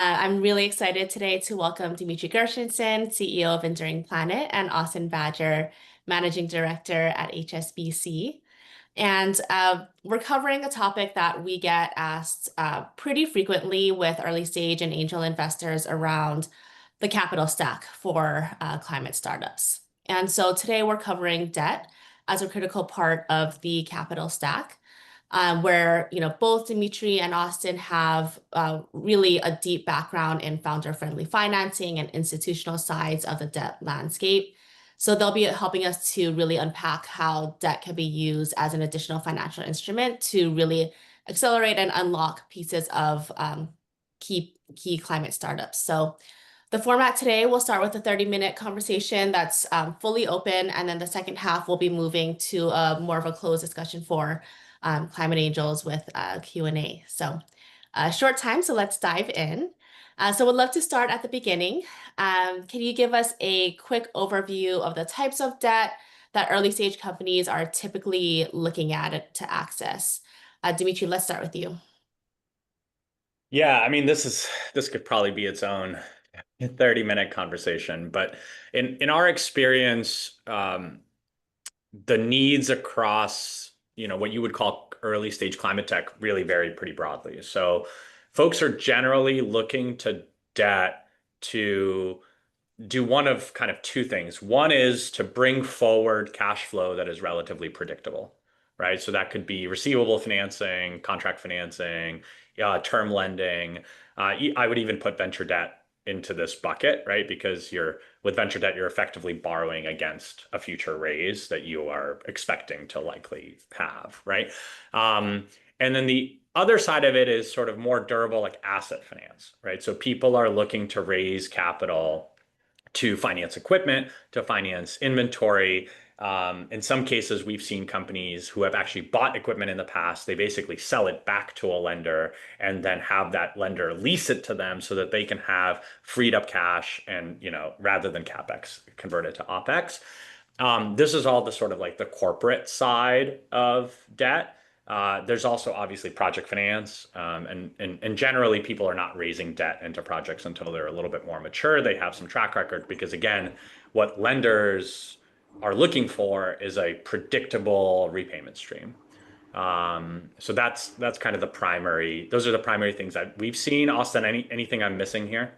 I'm really excited today to welcome Dimitri Gershenson, CEO of Enduring Planet, and Austin Badger, Managing Director at HSBC. And we're covering a topic that we get asked pretty frequently with early stage and angel investors around the capital stack for climate startups. And so today we're covering debt as a critical part of the capital stack where both Dimitri and Austin have really a deep background in founder-friendly financing and institutional sides of the debt landscape. So they'll be helping us to really unpack how debt can be used as an additional financial instrument to really accelerate and unlock pieces of key climate startups. So the format today will start with a 30-minute conversation that's fully open, and then the second half will be moving to more of a closed discussion for Climate Angels with Q&A. So short time, so let's dive in. So we'd love to start at the beginning. Can you give us a quick overview of the types of debt that early stage companies are typically looking at to access? Dimitri, let's start with you. Yeah, I mean, this could probably be its own 30-minute conversation, but in our experience, the needs across, what you would call early stage climate tech really vary pretty broadly. So folks are generally looking to debt to do one of kind of two things. One is to bring forward cash flow that is relatively predictable, right? So that could be receivable financing, contract financing, term lending. I would even put venture debt into this bucket, right? Because with venture debt, you're effectively borrowing against a future raise that you are expecting to likely have, right? And then the other side of it is sort of more durable, like asset finance, right? So people are looking to raise capital to finance equipment, to finance inventory. In some cases, we've seen companies who have actually bought equipment in the past. They basically sell it back to a lender and then have that lender lease it to them so that they can have freed up cash and, rather than CapEx, convert it to OpEx. This is all the sort of like the corporate side of debt. There's also obviously project finance, and generally people are not raising debt into projects until they're a little bit more mature. They have some track record because again, what lenders are looking for is a predictable repayment stream. So that's kind of those are the primary things that we've seen. Austin, anything I'm missing here?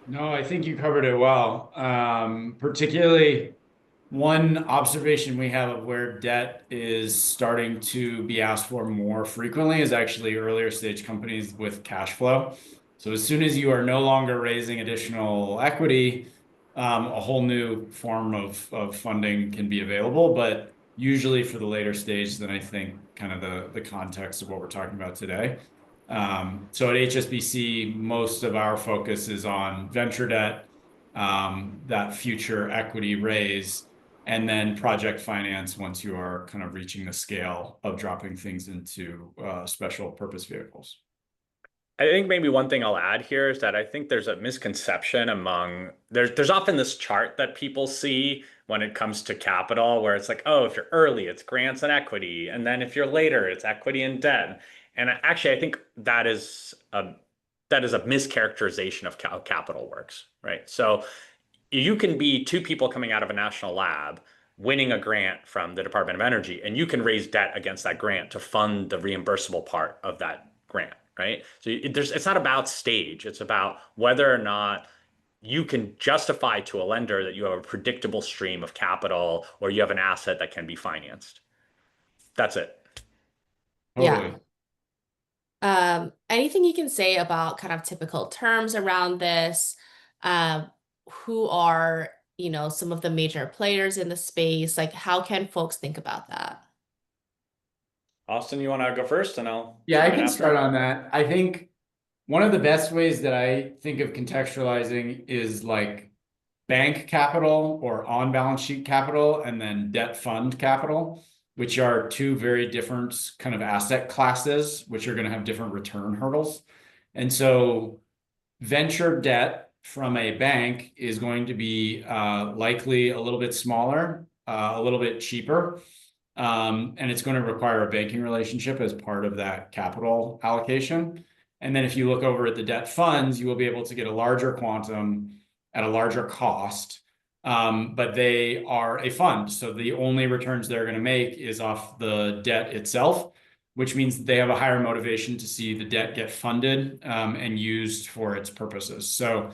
No, I think you covered it well. Particularly one observation we have of where debt is starting to be asked for more frequently is actually earlier stage companies with cash flow. So as soon as you are no longer raising additional equity, a whole new form of funding can be available. But usually for the later stage, then I think kind of the context of what we're talking about today. So at HSBC, most of our focus is on venture debt, that future equity raise, and then project finance once you are kind of reaching the scale of dropping things into special purpose vehicles. I think maybe one thing I'll add here is that I think there's a misconception there's often this chart that people see when it comes to capital where it's like, oh, if you're early, it's grants and equity, and then if you're later, it's equity and debt. And actually, I think that is a mischaracterization of how capital works, right? So you can be two people coming out of a national lab winning a grant from the Department of Energy, and you can raise debt against that grant to fund the reimbursable part of that grant, right? So it's not about stage. It's about whether or not you can justify to a lender that you have a predictable stream of capital or you have an asset that can be financed. That's it. Yeah. Totally. Anything you can say about kind of typical terms around this? Um, who are, some of the major players in the space? Like, how can folks think about that? Austin, you want to go first and I'll Yeah, I chime in can start after? on that. I think one of the best ways that I think of contextualizing is like bank capital or on balance sheet capital and then debt fund capital, which are two very different kind of asset classes, which are going to have different return hurdles. And so venture debt from a bank is going to be likely a little bit smaller, a little bit cheaper, and it's going to require a banking relationship as part of that capital allocation. And then if you look over at the debt funds, you will be able to get a larger quantum at a larger cost. But they are a fund. So the only returns they're going to make is off the debt itself, which means that they have a higher motivation to see the debt get funded and used for its purposes. So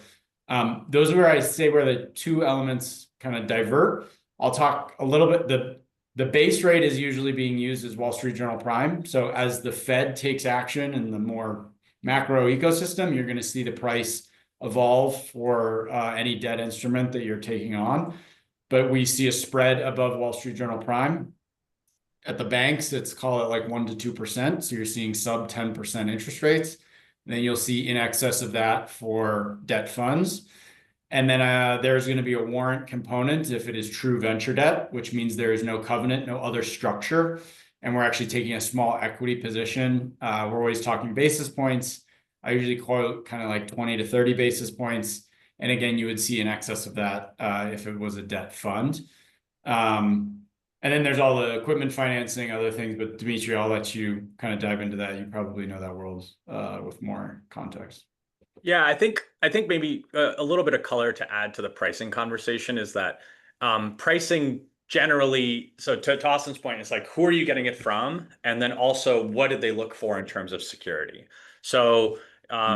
those are where I say where the two elements kind of divert. I'll talk a little bit. The base rate is usually being used as Wall Street Journal Prime. So as the Fed takes action in the more macro ecosystem, you're going to see the price evolve for any debt instrument that you're taking on. But we see a spread above Wall Street Journal Prime. At the banks, it's call it like 1 to 2%. So you're seeing sub 10% interest rates. And then you'll see in excess of that for debt funds. And then there's going to be a warrant component if it is true venture debt, which means there is no covenant, no other structure. And we're actually taking a small equity position. We're always talking basis points. I usually quote kind of like 20 to 30 basis points. And again, you would see in excess of that if it was a debt fund. And then there's all the equipment financing, other things. But Dimitri, I'll let you kind of dive into that. You probably know that world with more context. Yeah, I think maybe a little bit of color to add to the pricing conversation is that pricing generally, so to Austin's point, it's like, who are you getting it from? And then also, what did they look for in terms of security? So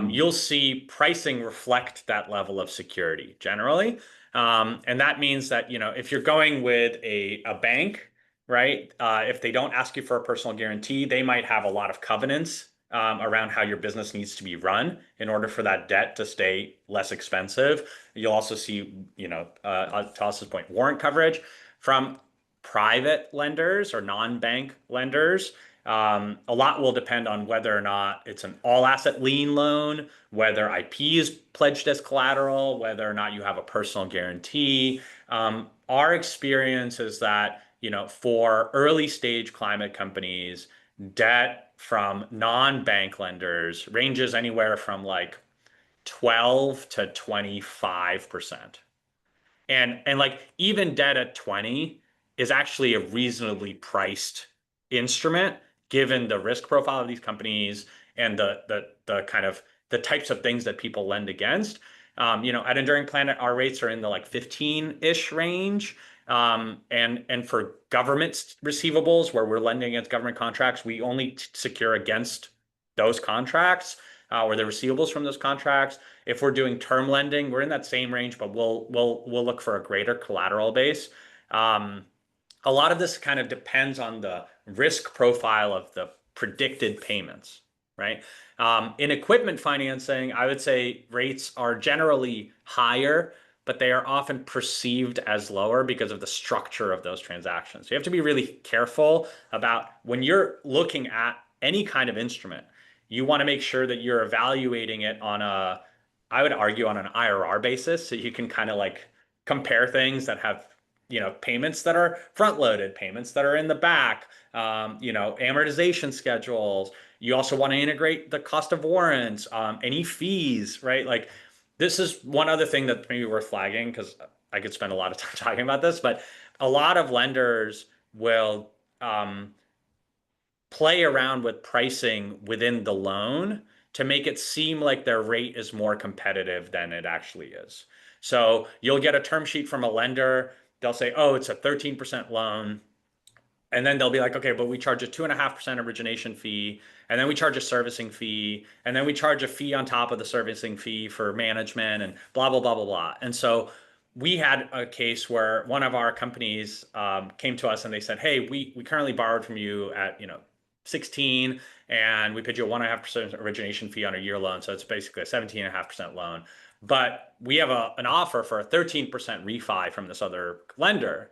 you'll see pricing reflect that level of security generally. And that means that, if you're going with a bank, right, if they don't ask you for a personal guarantee, they might have a lot of covenants around how your business needs to be run in order for that debt to stay less expensive. You'll also see, to Austin's point, warrant coverage from private lenders or non-bank lenders. A lot will depend on whether or not it's an all asset lien loan, whether IP is pledged as collateral, whether or not you have a personal guarantee. Our experience is that, for early stage climate companies, debt from non-bank lenders ranges anywhere from like 12 to 25%. And like even debt at 20 is actually a reasonably priced instrument given the risk profile of these companies and the kind of the types of things that people lend against. At Enduring Planet, our rates are in the like 15-ish range. And for government receivables where we're lending against government contracts, we only secure against those contracts or the receivables from those contracts. If we're doing term lending, we're in that same range, but we'll look for a greater collateral base. A lot of this kind of depends on the risk profile of the predicted payments, right? In equipment financing, I would say rates are generally higher, but they are often perceived as lower because of the structure of those transactions. So you have to be really careful about when you're looking at any kind of instrument, you want to make sure that you're evaluating it on I would argue on an IRR basis. So you can kind of like compare things that have, payments that are front loaded, payments that are in the back, amortization schedules. You also want to integrate the cost of warrants, any fees, right? Like, this is one other thing that maybe worth flagging because I could spend a lot of time talking about this, but a lot of lenders will play around with pricing within the loan to make it seem like their rate is more competitive than it actually is. So you'll get a term sheet from a lender. They'll say, oh, it's a 13% loan. And then they'll be like, okay, but we charge a 2.5% origination fee. And then we charge a servicing fee. And then we charge a fee on top of the servicing fee for management and blah, blah, blah, blah, blah. And so we had a case where one of our companies came to us and they said, hey, we currently borrowed from you at, 16 and we paid you a 1.5% origination fee on a year loan. So it's basically a 17.5% loan. But we have an offer for a 13% refi from this other lender.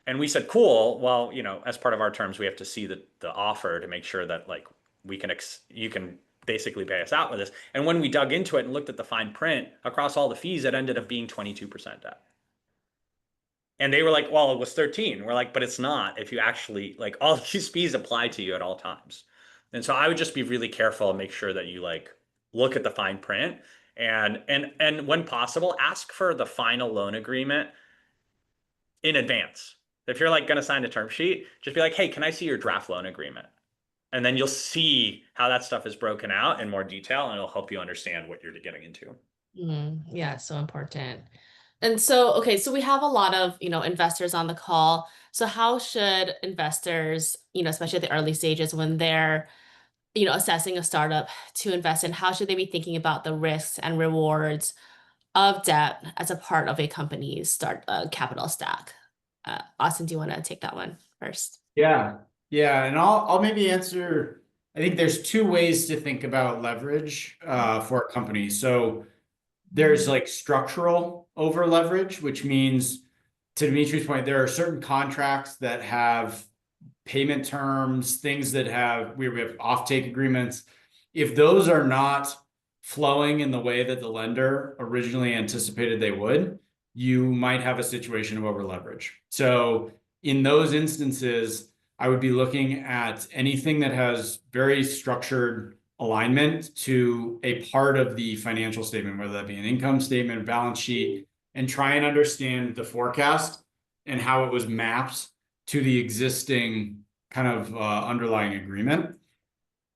And we said, cool. Well, as part of our terms, we have to see the offer to make sure that like you can basically pay us out with this. And when we dug into it and looked at the fine print across all the fees, it ended up being 22% debt. And they were like, well, it was 13. We're like, but it's not if you actually like all these fees apply to you at all times. And so I would just be really careful and make sure that you like look at the fine print and when possible, ask for the final loan agreement in advance. If you're like going to sign a term sheet, just be like, hey, can I see your draft loan agreement? And then you'll see how that stuff is broken out in more detail, and it'll help you understand what you're getting into. Yeah, so important. And so, okay, so we have a lot of, investors on the call. So how should investors, especially at the early stages when they're, assessing a startup to invest in, how should they be thinking about the risks and rewards of debt as a part of a company's capital stack? Austin, do you want to take that one first? Yeah. Yeah. And I'll maybe answer. I think there's two ways to think about leverage for a company. So there's like structural over leverage, which means, to Dimitri's point, there are certain contracts that have payment terms, things that we have offtake agreements. If those are not flowing in the way that the lender originally anticipated they would, you might have a situation of over leverage. So in those instances, I would be looking at anything that has very structured alignment to a part of the financial statement, whether that be an income statement, balance sheet, and try and understand the forecast and how it was mapped to the existing kind of underlying agreement.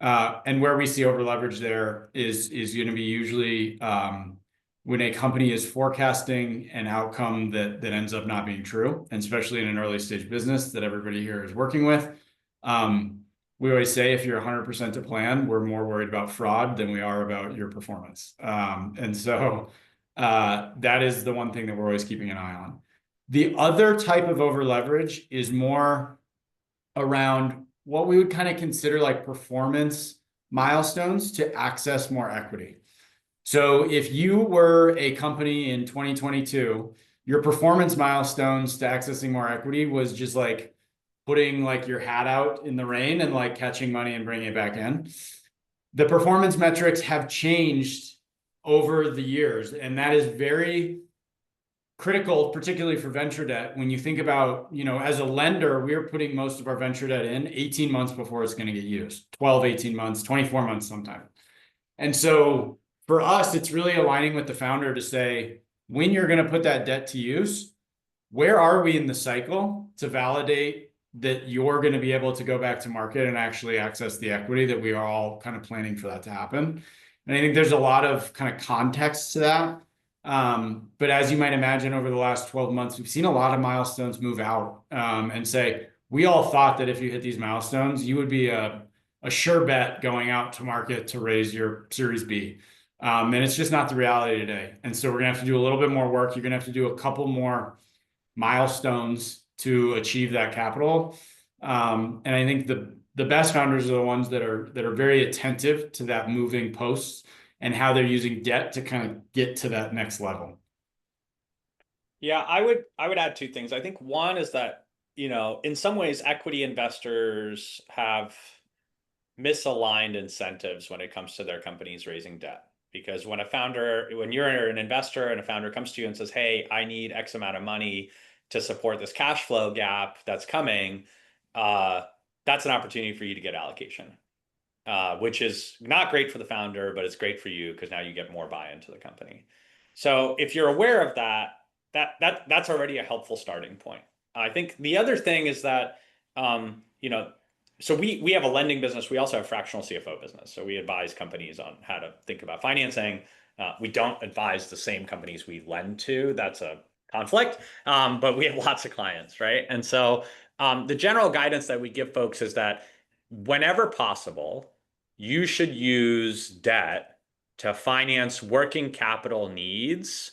And where we see over leverage there is going to be usually when a company is forecasting an outcome that ends up not being true, and especially in an early stage business that everybody here is working with. We always say if you're 100% to plan, we're more worried about fraud than we are about your performance. And so that is the one thing that we're always keeping an eye on. The other type of over leverage is more around what we would kind of consider like performance milestones to access more equity. So if you were a company in 2022, your performance milestones to accessing more equity was just like putting like your hat out in the rain and like catching money and bringing it back in. The performance metrics have changed over the years, and that is very critical, particularly for venture debt. When you think about, as a lender, we're putting most of our venture debt in 18 months before it's going to get used, 12, 18 months, 24 months sometimes. And so for us, it's really aligning with the founder to say, when you're going to put that debt to use, where are we in the cycle to validate that you're going to be able to go back to market and actually access the equity that we are all kind of planning for that to happen. And I think there's a lot of kind of context to that. But as you might imagine, over the last 12 months, we've seen a lot of milestones move out and say, we all thought that if you hit these milestones, you would be a sure bet going out to market to raise your Series B. And it's just not the reality today. And so we're going to have to do a little bit more work. You're going to have to do a couple more milestones to achieve that capital. And I think the best founders are the ones that are very attentive to that moving posts and how they're using debt to kind of get to that next level. Yeah, I would add two things. I think one is that, in some ways, equity investors have misaligned incentives when it comes to their companies raising debt. Because when you're an investor and a founder comes to you and says, hey, I need X amount of money to support this cash flow gap that's coming, that's an opportunity for you to get allocation. Which is not great for the founder, but it's great for you because now you get more buy-in to the company. So if you're aware of that's already a helpful starting point. I think the other thing is that, so we have a lending business. We also have fractional CFO business. So we advise companies on how to think about financing. We don't advise the same companies we lend to. That's a conflict, but we have lots of clients, right? And so the general guidance that we give folks is that whenever possible, you should use debt to finance working capital needs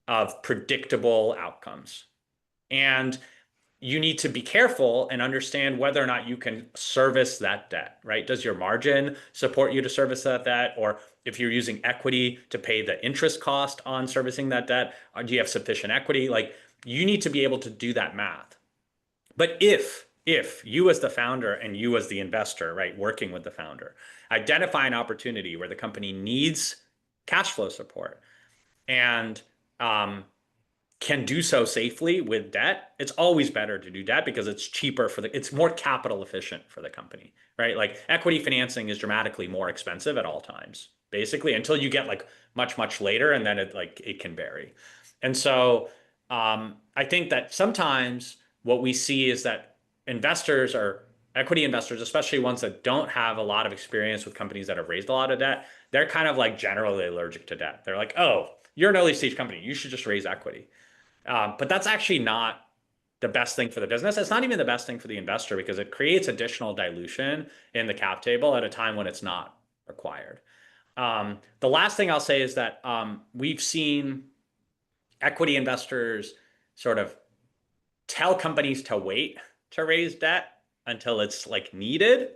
of predictable outcomes. And you need to be careful and understand whether or not you can service that debt, right? Does your margin support you to service that debt? Or if you're using equity to pay the interest cost on servicing that debt, or do you have sufficient equity? Like, you need to be able to do that math. But if you as the founder and you as the investor, right, working with the founder, identify an opportunity where the company needs cash flow support and can do so safely with debt, it's always better to do debt because it's cheaper it's more capital efficient for the company, right? Like, equity financing is dramatically more expensive at all times, basically, until you get like much later, and then it can vary. And so I think that sometimes what we see is that investors are equity investors, especially ones that don't have a lot of experience with companies that have raised a lot of debt, they're kind of like generally allergic to debt. They're like, oh, you're an early stage company. You should just raise equity. But that's actually not the best thing for the business. It's not even the best thing for the investor because it creates additional dilution in the cap table at a time when it's not required. The last thing I'll say is that we've seen equity investors sort of tell companies to wait to raise debt until it's like needed.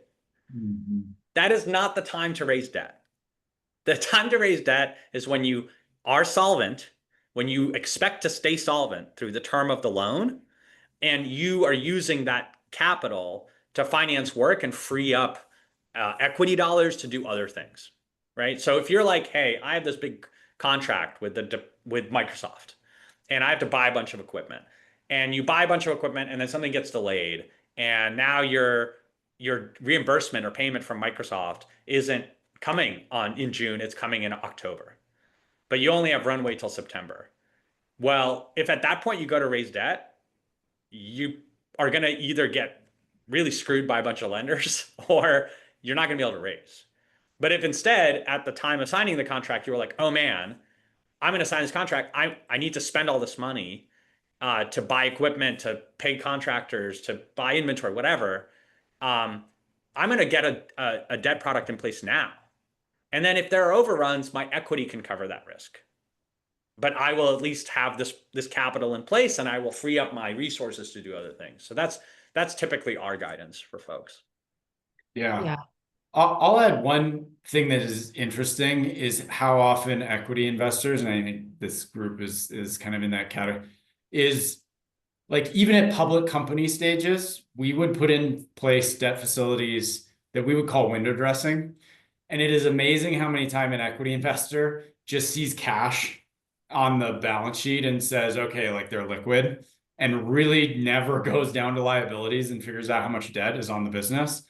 That is not the time to raise debt. The time to raise debt is when you are solvent, when you expect to stay solvent through the term of the loan, and you are using that capital to finance work and free up equity dollars to do other things, right? So if you're like, hey, I have this big contract with Microsoft, and I have to buy a bunch of equipment, and you buy a bunch of equipment, and then something gets delayed, and now your reimbursement or payment from Microsoft isn't coming in June, it's coming in October, but you only have runway till September. Well, if at that point you go to raise debt, you are going to either get really screwed by a bunch of lenders or you're not going to be able to raise. But if instead, at the time of signing the contract, you were like, oh man, I'm going to sign this contract. I need to spend all this money to buy equipment, to pay contractors, to buy inventory, whatever. I'm going to get a debt product in place now. And then if there are overruns, my equity can cover that risk. But I will at least have this capital in place, and I will free up my resources to do other things. So that's typically our guidance for folks. Yeah. Yeah. I'll add one thing that is interesting is how often equity investors, and I think this group is kind of in that category, is like even at public company stages, we would put in place debt facilities that we would call window dressing. And it is amazing how many times an equity investor just sees cash on the balance sheet and says, okay, like they're liquid, and really never goes down to liabilities and figures out how much debt is on the business.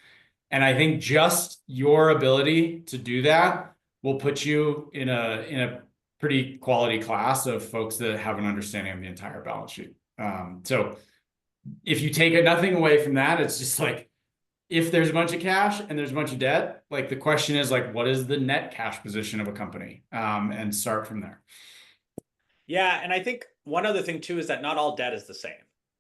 And I think just your ability to do that will put you in a pretty quality class of folks that have an understanding of the entire balance sheet. So if you take nothing away from that, it's just like, if there's a bunch of cash and there's a bunch of debt, like the question is like, what is the net cash position of a company? And start from there. Yeah, and I think one other thing too is that not all debt is the same.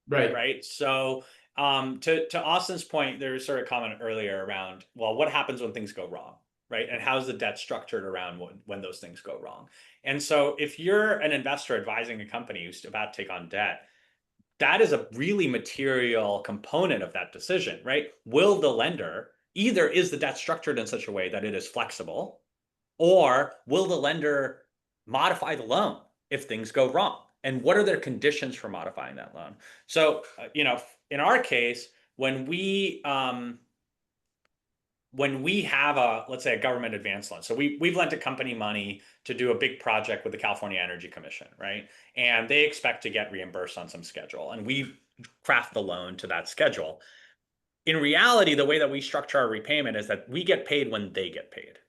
Right. So to Austin's point, there was sort of a comment earlier around, well, what happens when things go wrong, right? And how's the debt structured around when those things go wrong? And so if you're an investor advising a company who's about to take on debt, that is a really material component of that decision, right? Will the lender, either is the debt structured in such a way that it is flexible, or will the lender modify the loan if things go wrong? And what are their conditions for modifying that loan? So, in our case, when we have let's say a government advance loan, so we've lent a company money to do a big project with the California Energy Commission, right? And they expect to get reimbursed on some schedule, and we craft the loan to that schedule. In reality, the way that we structure our repayment is that we get paid when they get paid.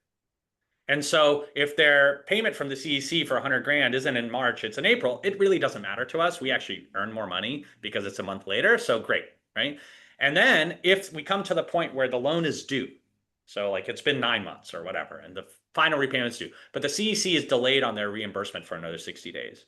And so if their payment from the CEC for 100 grand isn't in March, it's in April, it really doesn't matter to us. We actually earn more money because it's a month later. So great, right? And then if we come to the point where the loan is due, so like it's been 9 months or whatever, and the final repayment's due, but the CEC is delayed on their reimbursement for another 60 days.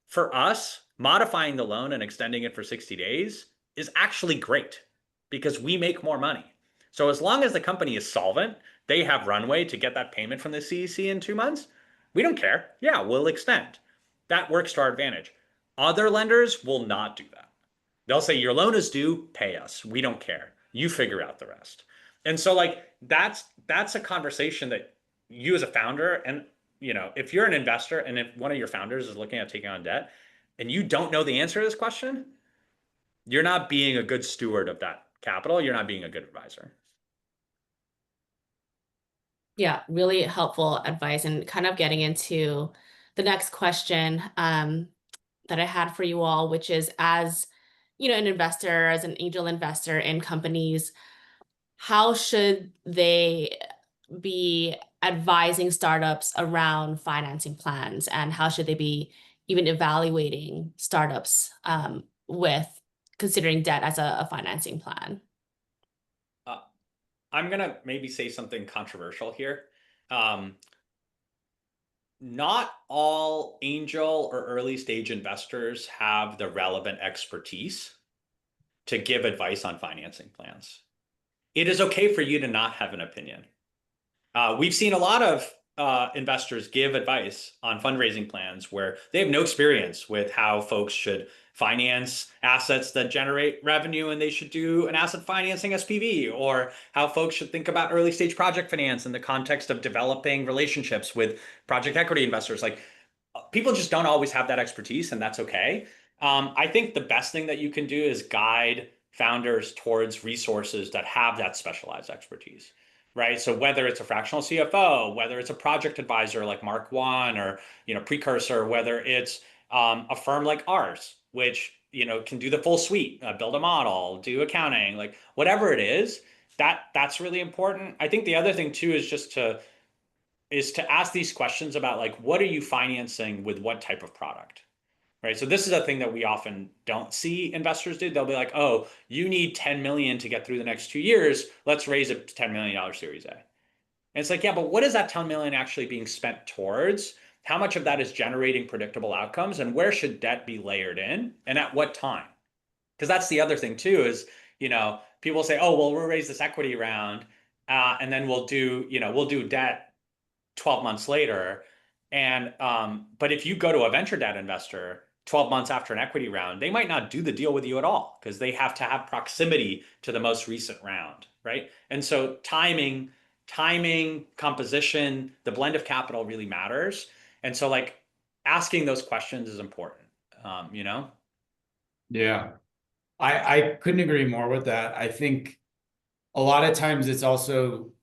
For us, modifying the loan and extending it for 60 days is actually great because we make more money. So as long as the company is solvent, they have runway to get that payment from the CEC in 2 months, we don't care. Yeah, we'll extend. That works to our advantage. Other lenders will not do that. They'll say, your loan is due, pay us. We don't care. You figure out the rest. And so like that's a conversation that you as a founder, and if you're an investor and if one of your founders is looking at taking on debt and you don't know the answer to this question, you're not being a good steward of that capital. You're not being a good advisor. Yeah, really helpful advice, and kind of getting into the next question that I had for you all, which is, as an investor, as an angel investor in companies, how should they be advising startups around financing plans, and how should they be even evaluating startups with considering debt as a financing plan? I'm gonna maybe say something controversial here. Um, Not all angel or early stage investors have the relevant expertise to give advice on financing plans. It is okay for you to not have an opinion. We've seen a lot of investors give advice on fundraising plans where they have no experience with how folks should finance assets that generate revenue and they should do an asset financing SPV, or how folks should think about early stage project finance in the context of developing relationships with project equity investors. Like people just don't always have that expertise, and that's okay. I think the best thing that you can do is guide founders towards resources that have that specialized expertise, right? So whether it's a fractional CFO, whether it's a project advisor like Mark One or Precursor, whether it's a firm like ours, which can do the full suite, build a model, do accounting, like whatever it is, that's really important. I think the other thing too is just to ask these questions about like what are you financing with what type of product, right? So this is a thing that we often don't see investors do. They'll be like, oh, you need 10 million to get through the next 2 years. Let's raise a $10 million Series A. And it's like, yeah, but what is that 10 million actually being spent towards? How much of that is generating predictable outcomes, and where should debt be layered in and at what time? Because that's the other thing too is, people say, oh, well, we'll raise this equity round and then we'll do debt 12 months later. And but if you go to a venture debt investor 12 months after an equity round, they might not do the deal with you at all because they have to have proximity to the most recent round, right? And so timing, composition, the blend of capital really matters. And so like asking those questions is important, you know? Yeah, I couldn't agree more with that. I think a lot of times it's also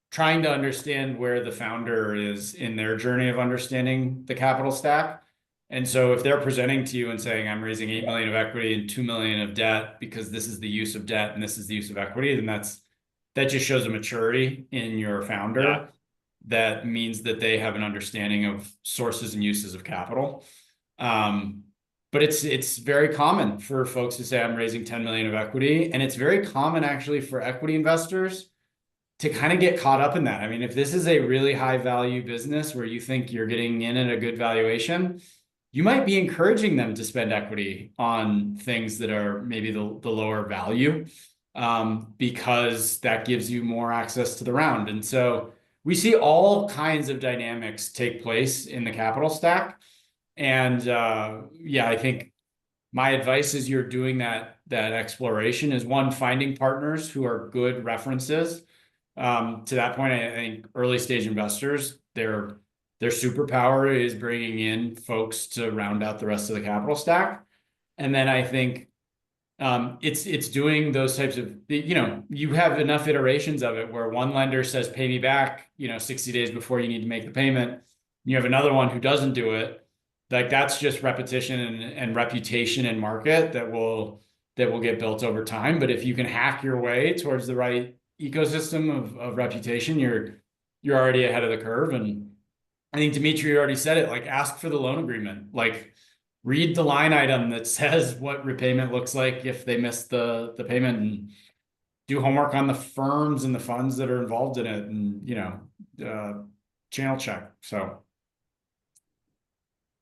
trying to understand where the founder is in their journey of understanding the capital stack. And so if they're presenting to you and saying, I'm raising 8 million of equity and 2 million of debt because this is the use of debt and this is the use of equity, then that just shows a maturity in your founder. Yeah. That means that they have an understanding of sources and uses of capital. But it's very common for folks to say, I'm raising 10 million of equity. And it's very common actually for equity investors to kind of get caught up in that. I mean, if this is a really high value business where you think you're getting in at a good valuation, you might be encouraging them to spend equity on things that are maybe the lower value, because that gives you more access to the round. And so we see all kinds of dynamics take place in the capital stack. And yeah, I think my advice as you're doing that exploration is, one, finding partners who are good references. To that point, I think early stage investors, their superpower is bringing in folks to round out the rest of the capital stack. And then I think it's doing those types of, you have enough iterations of it where one lender says, pay me back, 60 days before you need to make the payment. You have another one who doesn't do it. Like that's just repetition and reputation and market that will get built over time. But if you can hack your way towards the right ecosystem of reputation, you're already ahead of the curve. And I think Dimitri already said it, like ask for the loan agreement, like read the line item that says what repayment looks like if they miss the payment, and do homework on the firms and the funds that are involved in it, and channel check. So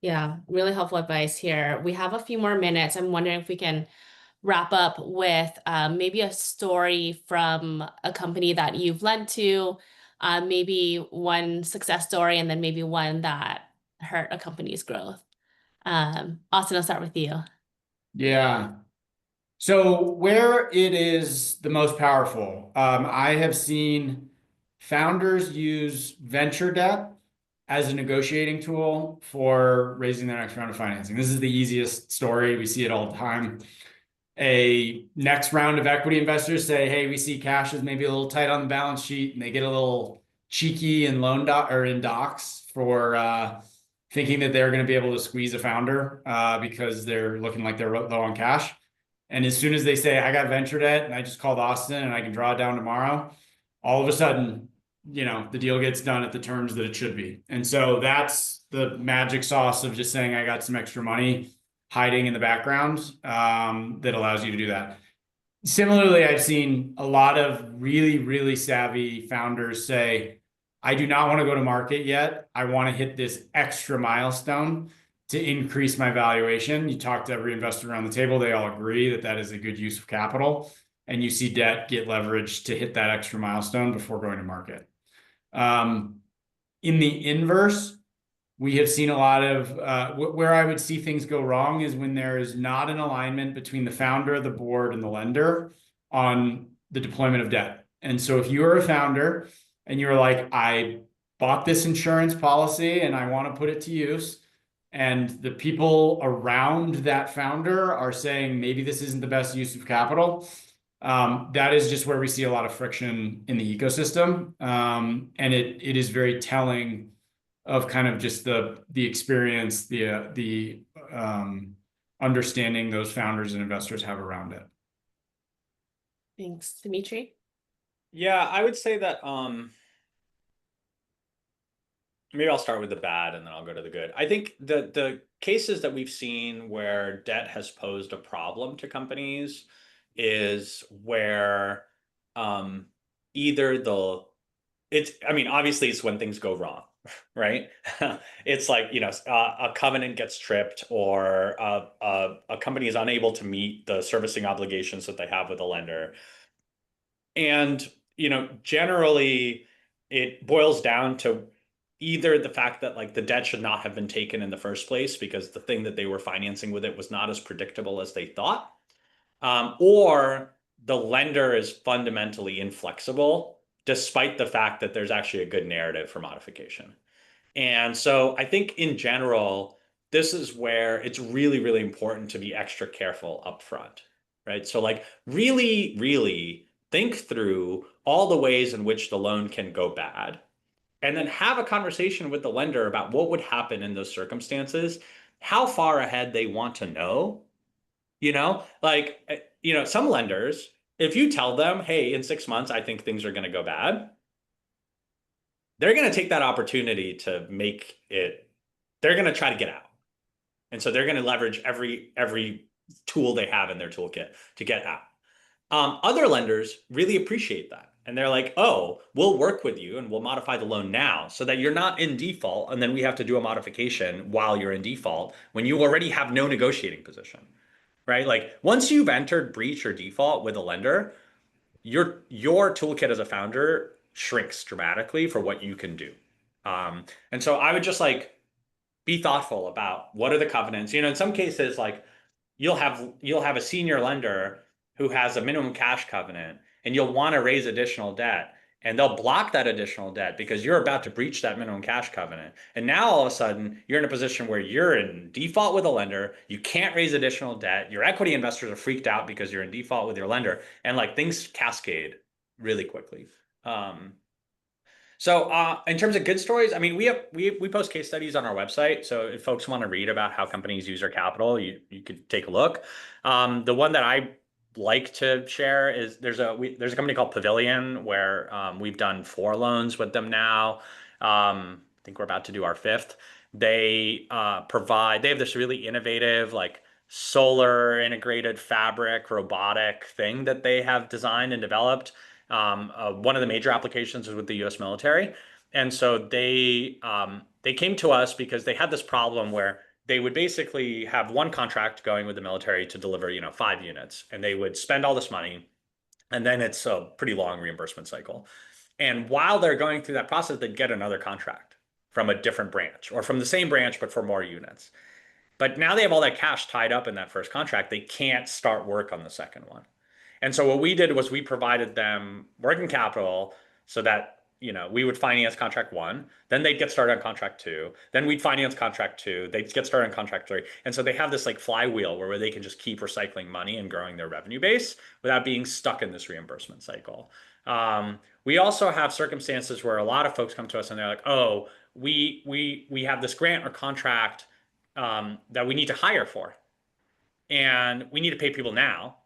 Yeah, really helpful advice here. We have a few more minutes. I'm wondering if we can wrap up with maybe a story from a company that you've lent to, maybe one success story, and then maybe one that hurt a company's growth. Austin, I'll start with you. yeah. So where it is the most powerful, I have seen founders use venture debt as a negotiating tool for raising their next round of financing. This is the easiest story. We see it all the time. A next round of equity investors say, hey, we see cash is maybe a little tight on the balance sheet, and they get a little cheeky in loan doc or in docs for thinking that they're going to be able to squeeze a founder because they're looking like they're low on cash. And as soon as they say, I got venture debt and I just called Austin and I can draw it down tomorrow, all of a sudden, the deal gets done at the terms that it should be. And so that's the magic sauce of just saying, I got some extra money hiding in the background that allows you to do that. Similarly, I've seen a lot of really, really savvy founders say, I do not want to go to market yet. I want to hit this extra milestone to increase my valuation. You talk to every investor around the table, they all agree that that is a good use of capital. And you see debt get leveraged to hit that extra milestone before going to market. In the inverse, we have seen a lot of where I would see things go wrong is when there is not an alignment between the founder, the board, and the lender on the deployment of debt. And so if you're a founder and you're like, I bought this insurance policy and I want to put it to use, and the people around that founder are saying maybe this isn't the best use of capital, that is just where we see a lot of friction in the ecosystem. And it is very telling of kind of just the experience, the understanding those founders and investors have around it. Thanks, Dimitri. Yeah, I would say that maybe I'll start with the bad and then I'll go to the good. I think the cases that we've seen where debt has posed a problem to companies is where either obviously it's when things go wrong, right? It's like, a covenant gets tripped, or a company is unable to meet the servicing obligations that they have with a lender. And, generally it boils down to either the fact that like the debt should not have been taken in the first place because the thing that they were financing with it was not as predictable as they thought, or the lender is fundamentally inflexible, despite the fact that there's actually a good narrative for modification. And so I think in general, this is where it's really, really important to be extra careful upfront, right? So like really, really think through all the ways in which the loan can go bad, and then have a conversation with the lender about what would happen in those circumstances, how far ahead they want to know. Some lenders, if you tell them, hey, in 6 months, I think things are going to go bad, they're going to take that opportunity to they're going to try to get out. And so they're going to leverage every tool they have in their toolkit to get out. Other lenders really appreciate that. And they're like, oh, we'll work with you and we'll modify the loan now so that you're not in default. And then we have to do a modification while you're in default when you already have no negotiating position, right? Like once you've entered breach or default with a lender, your toolkit as a founder shrinks dramatically for what you can do. And so I would just like be thoughtful about what are the covenants. In some cases, like you'll have a senior lender who has a minimum cash covenant, and you'll want to raise additional debt, and they'll block that additional debt because you're about to breach that minimum cash covenant. And now all of a sudden you're in a position where you're in default with a lender, you can't raise additional debt, your equity investors are freaked out because you're in default with your lender, and like things cascade really quickly. So in terms of good stories, I mean, we post case studies on our website. So if folks want to read about how companies use their capital, you could take a look. The one that I like to share is there's a company called Pavilion where we've done 4 loans with them now. I think we're about to do our 5th. They have this really innovative like solar integrated fabric robotic thing that they have designed and developed. One of the major applications is with the U.S. military. And so they came to us because they had this problem where they would basically have one contract going with the military to deliver, 5 units, and they would spend all this money, and then it's a pretty long reimbursement cycle. And while they're going through that process, they'd get another contract from a different branch or from the same branch, but for more units. But now they have all that cash tied up in that first contract. They can't start work on the second one. And so what we did was we provided them working capital so that, we would finance contract 1, then they'd get started on contract 2, then we'd finance contract 2, they'd get started on contract 3. And so they have this like flywheel where they can just keep recycling money and growing their revenue base without being stuck in this reimbursement cycle. We also have circumstances where a lot of folks come to us and they're like, oh, we have this grant or contract that we need to hire for, and we need to pay people now.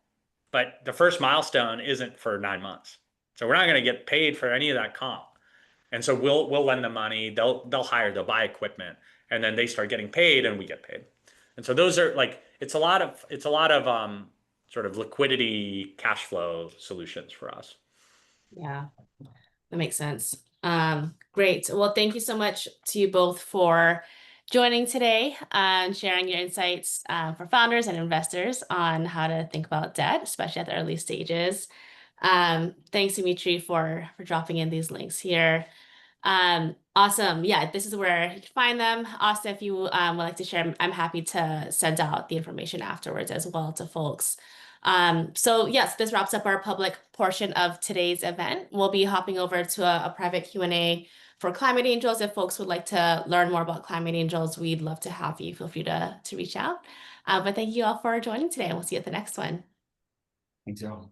But the first milestone isn't for 9 months. So we're not going to get paid for any of that comp. And so we'll lend them money, they'll buy equipment, and then they start getting paid and we get paid. And so those are like, it's a lot of sort of liquidity cash flow solutions for us. Yeah, that makes sense. Great. Well, thank you so much to you both for joining today and sharing your insights for founders and investors on how to think about debt, especially at the early stages. Thanks, Dimitri, for dropping in these links here. Awesome. Yeah, this is where you can find them. Austin, if you would like to share, I'm happy to send out the information afterwards as well to folks. So yes, this wraps up our public portion of today's event. We'll be hopping over to a private Q&A for Climate Angels. If folks would like to learn more about Climate Angels, we'd love to have you. Feel free to reach out. But thank you all for joining today, and we'll see you at the next one. Thanks, y'all.